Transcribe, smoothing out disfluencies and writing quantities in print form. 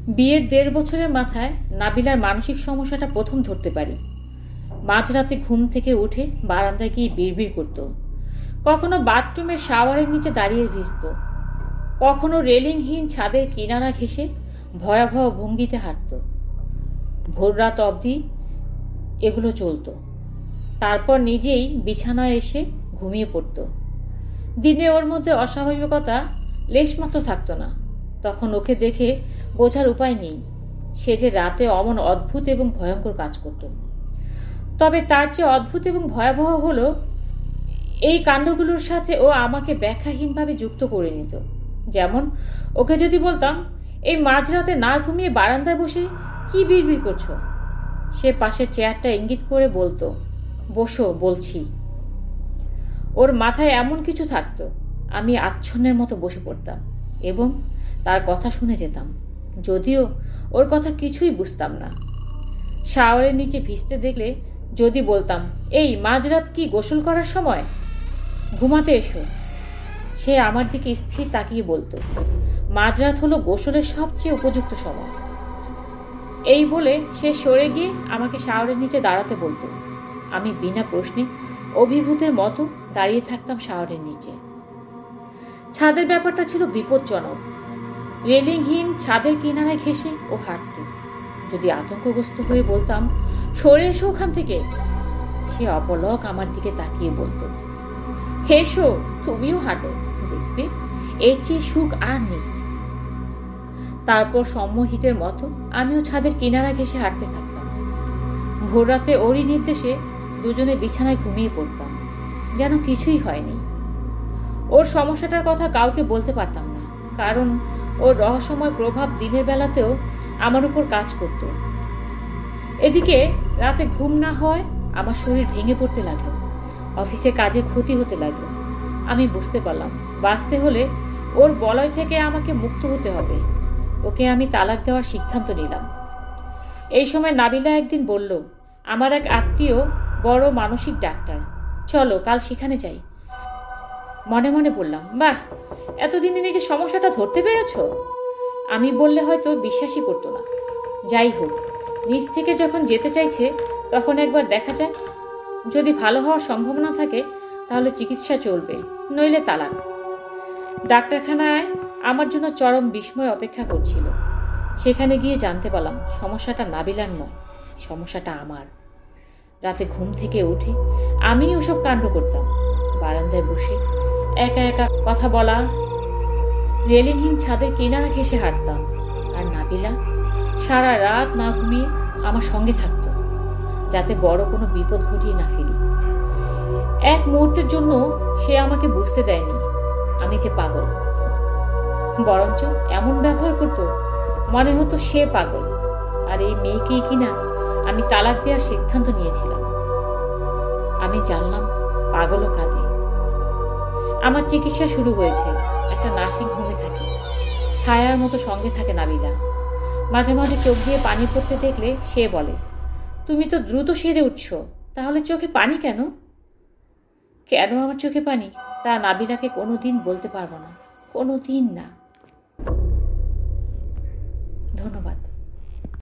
বিয়ের ১.৫ বছরের মাথায় নাবিলার মানসিক সমস্যাটা প্রথম ধরতে পারি। মাঝরাতে ঘুম থেকে উঠে বারান্দায় গিয়ে বিড়বিড় করত। কখনো বাথরুমের শাওয়ারের নিচে দাঁড়িয়ে ভিজত, কখনো রেলিংহীন ছাদের কিনারা ঘেঁষে ভয়াবহ ভঙ্গিতে হাঁটত। ভোররাত অবধি এগুলো চলত। তারপর নিজেই বিছানায় এসে ঘুমিয়ে পড়ত। দিনে ওর মধ্যে অস্বাভাবিকতা লেশমাত্র থাকতো না। তখন ওকে দেখে বোঝার উপায় নেই সে যে রাতে অমন অদ্ভুত এবং ভয়ঙ্কর কাজ করত। তবে তার চেয়ে অদ্ভুত এবং ভয়াবহ হলো এই কাণ্ডগুলোর সাথে ও আমাকে ব্যাখ্যাহীনভাবে যুক্ত করে নিত। যেমন ওকে যদি বলতাম, এই মাঝরাতে না ঘুমিয়ে বারান্দায় বসে কি বিড়বিড় করছো, সে পাশের চেয়ারটা ইঙ্গিত করে বলতো, বসো বলছি। ওর মাথায় এমন কিছু থাকতো, আমি আচ্ছন্নের মতো বসে পড়তাম এবং তার কথা শুনে যেতাম, যদিও ওর কথা কিছুই বুঝতাম না। শাওয়ারের নিচে ভিজতে দেখলে যদি বলতাম, এই মাঝরাত কি গোসল করার সময়, ঘুমাতে এসো, সে আমার দিকে স্থির তাকিয়ে বলতো, মাঝরাত হলো গোসলের সবচেয়ে উপযুক্ত সময়। এই বলে সে সরে গিয়ে আমাকে শাওয়ারের নিচে দাঁড়াতে বলতো। আমি বিনা প্রশ্নে অভিভূতের মতো দাঁড়িয়ে থাকতাম শাওয়ারের নিচে। ছাদের ব্যাপারটা ছিল বিপজ্জনক। রেলিংহীন ছাদের কিনারায় ঘেঁষে ও হাঁটত। যদি আতঙ্কগ্রস্ত হয়ে বলতাম, সরে এসো ওখান থেকে, সে অপলক আমার দিকে তাকিয়ে বলতো, হেসো, তুমিও হাঁটো, দেখবে এর চেয়ে সুখ আর নেই। তারপর সম্মোহিতের মতো আমিও ছাদের কিনারা ঘেঁষে হাঁটতে থাকতাম। ভোররাতে ওরই নির্দেশে দুজনে বিছানায় ঘুমিয়ে পড়তাম, যেন কিছুই হয়নি। ওর সমস্যাটার কথা কাউকে বলতে পারতাম না, কারণ ওর রহস্যময় প্রভাব দিনের বেলাতেও আমার উপর কাজ করত। এদিকে রাতে ঘুম না হয় আমার শরীর ভেঙে পড়তে লাগলো, অফিসে কাজে ক্ষতি হতে লাগলো। আমি বুঝতে পারলাম, বাঁচতে হলে ওর বলয় থেকে আমাকে মুক্ত হতে হবে। ওকে আমি তালাক দেওয়ার সিদ্ধান্ত নিলাম। এই সময় নাবিলা একদিন বলল, আমার এক আত্মীয় বড় মানসিক ডাক্তার, চলো কাল সেখানে যাই। মনে মনে বললাম, বাহ, এতদিনে নিজের সমস্যাটা ধরতে পেরেছ। আমি বললে হয়তো বিশ্বাসই করতো না। যাই হোক, নিজ থেকে যখন যেতে চাইছে তখন একবার দেখা যায়। যদি ভালো হওয়ার সম্ভাবনা থাকে তাহলে চিকিৎসা চলবে, নইলে তালাক। ডাক্তারখানায় আমার জন্য চরম বিস্ময় অপেক্ষা করছিল। সেখানে গিয়ে জানতে পারলাম সমস্যাটা নাবিলার নয়, সমস্যাটা আমার। রাতে ঘুম থেকে উঠে আমি ওসব কাণ্ড করতাম। বারান্দায় বসে একা একা কথা বলা, রেলিংহীন ছাদের কিনারা ঘেঁষে হাঁটতাম, আর নাবিলা সারা রাত না ঘুমিয়ে আমার সঙ্গে থাকতো, যাতে বড় কোনো বিপদ ঘটিয়ে না ফেলি। এক মুহূর্তের জন্য সে আমাকে বুঝতে দেয়নি আমি যে পাগল, বরঞ্চ এমন ব্যবহার করতো মনে হতো সে পাগল, আর এই মেয়েকেই কিনা আমি তালাক দেওয়ার সিদ্ধান্ত নিয়েছিলাম। আমি জানলাম পাগলও কাঁদে। আমার চিকিৎসা শুরু হয়েছে, একটা নার্সিং হোমে থাকি। ছায়ার মতো সঙ্গে থাকে নাবিলা। মাঝে মাঝে চোখ দিয়ে পানি পড়তে দেখলে সে বলে, তুমি তো দ্রুত সেরে উঠছ, তাহলে চোখে পানি কেন? কেন আমার চোখে পানি তা নাবিলাকে কোনোদিন বলতে পারবো না, কোনোদিন না। ধন্যবাদ।